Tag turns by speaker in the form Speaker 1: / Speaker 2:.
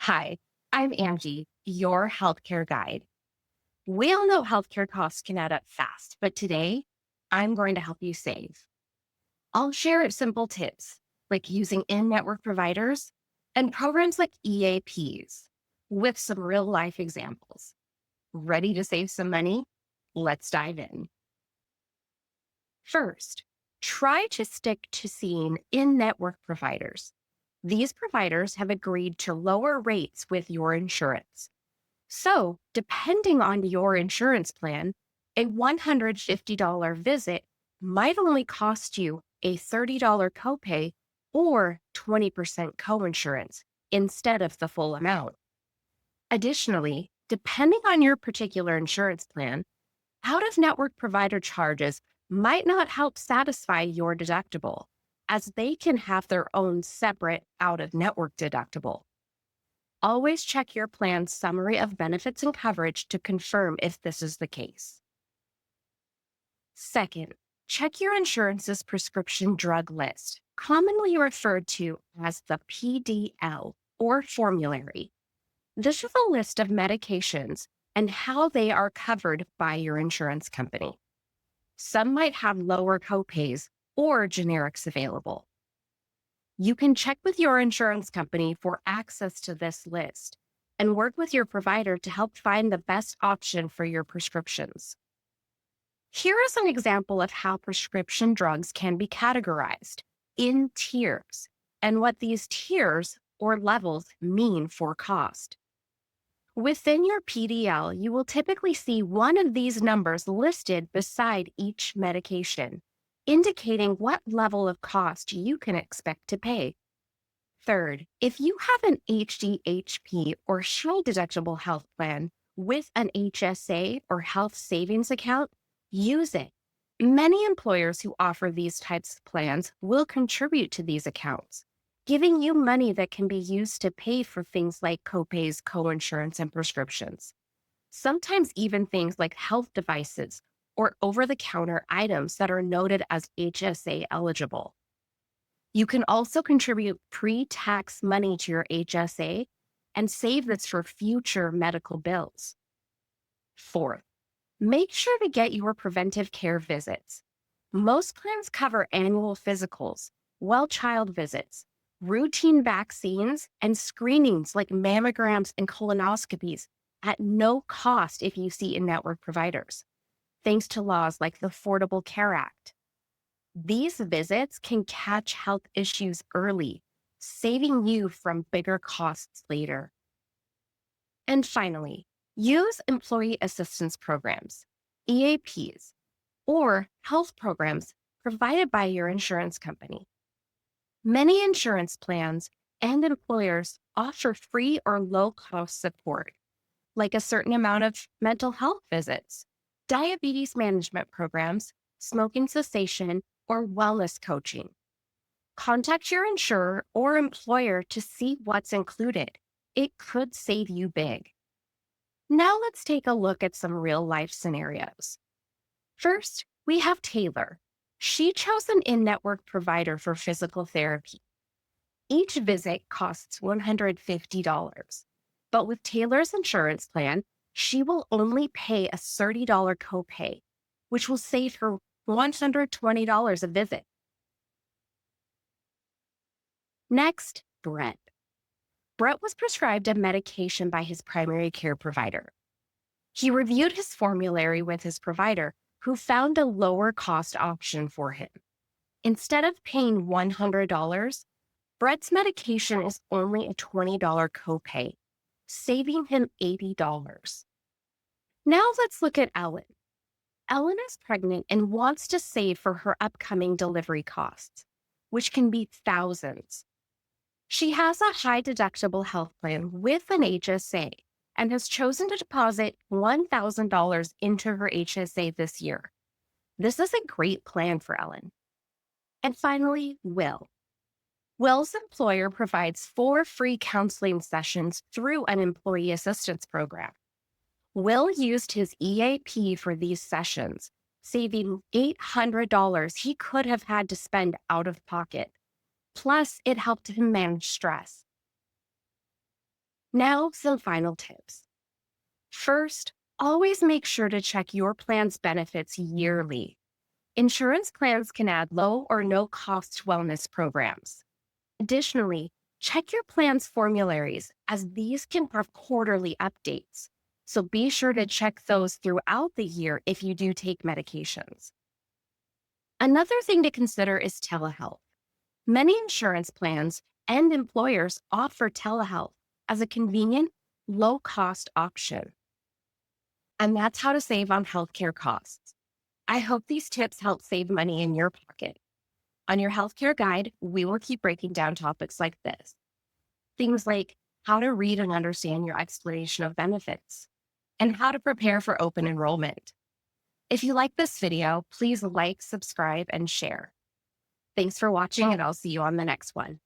Speaker 1: Hi, I'm Angie, your healthcare guide. We all know healthcare costs can add up fast, but today I'm going to help you save. I'll share simple tips like using in network providers and programs like EAPs with some real life examples. Ready to save some money? Let's dive in. First, try to stick to seeing in network providers. These providers have agreed to lower rates with your insurance. So, depending on your insurance plan, a $150 visit might only cost you a $30 copay or 20% coinsurance instead of the full amount. Additionally, depending on your particular insurance plan, out of network provider charges might not help satisfy your deductible, as they can have their own separate out of network deductible. Always check your plan's summary of benefits and coverage to confirm if this is the case. Second, check your insurance's prescription drug list, commonly referred to as the PDL or formulary. This is a list of medications and how they are covered by your insurance company. Some might have lower copays or generics available. You can check with your insurance company for access to this list and work with your provider to help find the best option for your prescriptions. Here is an example of how prescription drugs can be categorized in tiers and what these tiers or levels mean for cost. Within your PDL, you will typically see one of these numbers listed beside each medication, indicating what level of cost you can expect to pay. Third, if you have an HDHP or high deductible health plan with an HSA or health savings account, use it. Many employers who offer these types of plans will contribute to these accounts, giving you money that can be used to pay for things like copays, coinsurance, and prescriptions. Sometimes even things like health devices or over-the-counter items that are noted as HSA eligible. You can also contribute pre-tax money to your HSA and save this for future medical bills. Fourth, make sure to get your preventive care visits. Most plans cover annual physicals, well-child visits, routine vaccines, and screenings like mammograms and colonoscopies at no cost if you see in-network providers, thanks to laws like the Affordable Care Act. These visits can catch health issues early, saving you from bigger costs later. And finally, use employee assistance programs, EAPs, or health programs provided by your insurance company. Many insurance plans and employers offer free or low-cost support, like a certain amount of mental health visits, diabetes management programs, smoking cessation, or wellness coaching. Contact your insurer or employer to see what's included. It could save you big. Now let's take a look at some real-life scenarios. First, we have Taylor. She chose an in-network provider for physical therapy. Each visit costs $150, but with Taylor's insurance plan, she will only pay a $30 copay, which will save her $120 a visit. Next, Brett. Brett was prescribed a medication by his primary care provider. He reviewed his formulary with his provider, who found a lower cost option for him. Instead of paying $100, Brett's medication is only a $20 copay, saving him $80. Now let's look at Ellen. Ellen is pregnant and wants to save for her upcoming delivery costs, which can be thousands. She has a high deductible health plan with an HSA and has chosen to deposit $1,000 into her HSA this year. This is a great plan for Ellen. And finally, Will. Will's employer provides 4 free counseling sessions through an employee assistance program. Will used his EAP for these sessions, saving $800 he could have had to spend out of pocket. Plus, it helped him manage stress. Now, some final tips. First, always make sure to check your plan's benefits yearly. Insurance plans can add low or no cost wellness programs. Additionally, check your plan's formularies as these can have quarterly updates. So be sure to check those throughout the year if you do take medications. Another thing to consider is telehealth. Many insurance plans and employers offer telehealth as a convenient, low cost option. And that's how to save on healthcare costs. I hope these tips help save money in your pocket. On your healthcare guide, we will keep breaking down topics like this. Things like how to read and understand your explanation of benefits and how to prepare for open enrollment. If you like this video, please like, subscribe, and share. Thanks for watching, and I'll see you on the next one.